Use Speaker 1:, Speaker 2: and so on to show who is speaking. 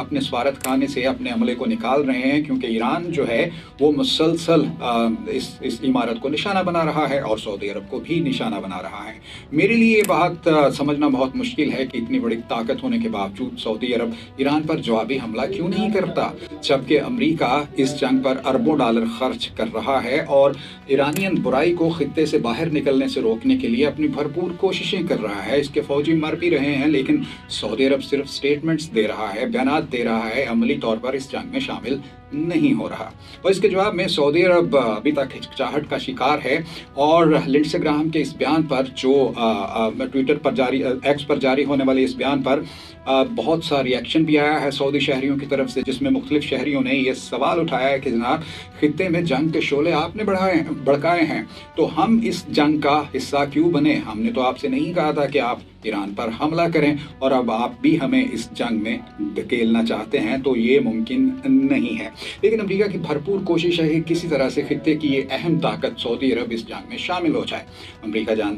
Speaker 1: अपने स्वार्थ खाने से अपने अमले को निकाल रहे हैं, क्योंकि ईरान जो है वो मुसलसल इस इमारत को निशाना बना रहा है और सऊदी अरब को भी निशाना बना रहा है। मेरे लिए ये बात समझना बहुत मुश्किल है कि इतनी बड़ी ताकत होने के बावजूद सऊदी अरब ईरान पर जवाबी हमला क्यों नहीं करता, जबकि अमेरिका इस जंग पर अरबों डॉलर खर्च कर रहा है और ईरानियन बुराई को खित्ते से बाहर निकलने से रोकने के लिए अपनी भरपूर कोशिशें कर रहा है। इसके फौजी मर भी रहे हैं, लेकिन सऊदी अरब सिर्फ स्टेटमेंट्स दे रहा है, बयानात दे रहा है, अमली तौर पर इस जंग में शामिल नहीं हो रहा। और इसके जवाब में सऊदी अरब अभी तक हिचकिचाहट का शिकार है और लिंडसे ग्राहम के इस बयान पर, जो ट्विटर पर जारी, एक्स पर जारी होने वाले इस बयान पर बहुत सा रिएक्शन भी आया है सऊदी शहरियों की तरफ से, जिसमें मुख्तलिफ शहरियों ने ये सवाल उठाया है कि जनाब, खित्ते में जंग के शोले आपने भड़काए हैं, तो हम इस जंग का हिस्सा क्यों बने? हमने तो आपसे नहीं कहा था कि आप ईरान पर हमला करें, और अब आप भी हमें इस जंग में धकेलना चाहते हैं, तो ये मुमकिन नहीं है। लेकिन अमेरिका की भरपूर कोशिश है कि किसी तरह से खित्ते की ये अहम ताकत सऊदी अरब इस जंग में शामिल हो जाए। अमेरिका